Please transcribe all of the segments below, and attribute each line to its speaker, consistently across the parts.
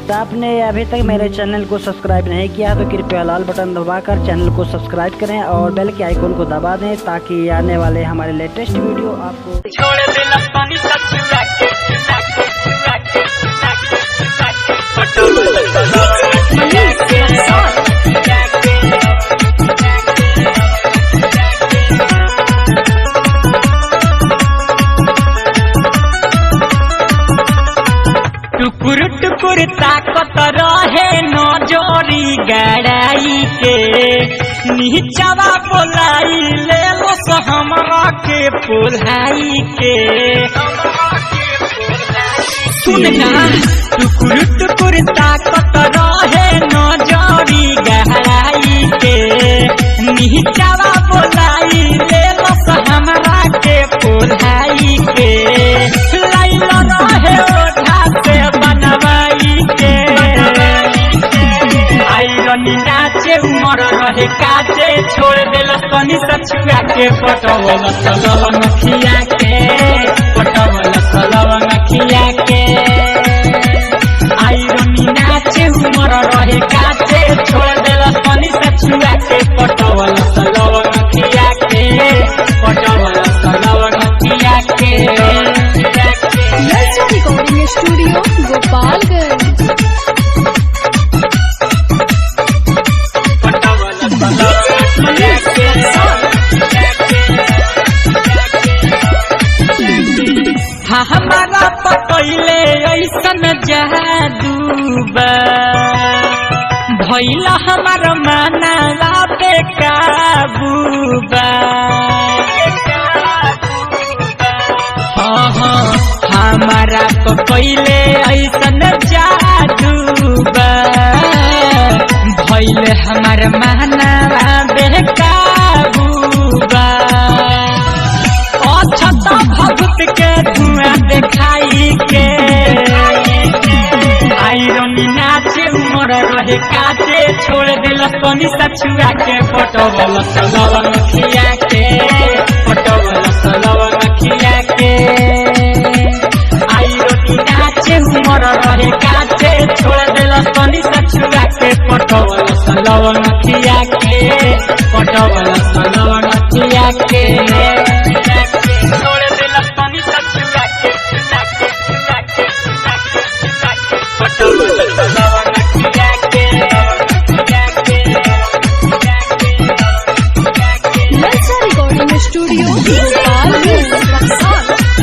Speaker 1: तो आपने अभी तक मेरे चैनल को सब्सक्राइब नहीं किया तो कृपया लाल बटन दबाकर चैनल को सब्सक्राइब करें और बेल के आइकन को दबा दें ताकि आने वाले हमारे लेटेस्ट वीडियो आपको
Speaker 2: टुकुर टुकुर ताकत रहे नजरी गड़ाई के नीचवा बोलाई ले लो हमरा के पोलाई के सुनना टुकुर टुकुर ताकत रहे नजरी गड़ाई के नीचवा बोलाई ले लो हमरा के पोलाई के लाइला रहे ओढ़ा से बनवाई के आइरनी नाचे उमर रहे काचे छोड़ देल तनी सछुआ के पटवल सलवन खिया के पटवल सलवन खिया के आइरनी नाचे उमर रहे काचे छोड़ देल तनी सछुआ के पटवल सलवन खिया के पटवल सलवन खिया के
Speaker 3: रिकॉर्डिंग स्टूडियो गोपालगंज।
Speaker 2: हमारा पकैले ऐसन जादूबा भैला हमार माना पे काबूबा हमारा पकैले ऐसन जादूबा भैले हमार माना बेकाबूबा अछत भगत के धुआं देखाई के आइरनी नाचे उमर रहे काचे छोड़ दिल तनी सछुआ के पटवल सलवन खिया के पटवल सलवन खिया के आइरनी नाचे उमर रहे काचे छोड़ दिल तनी सछुआ के पटवल सलवन खिया के पटवल सलवन खिया के
Speaker 3: रिकॉर्डिंग स्टूडियो गोपालगंज।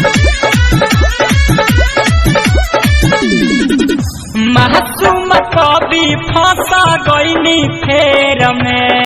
Speaker 2: मासूम कभी फंसा गईनी फेर में।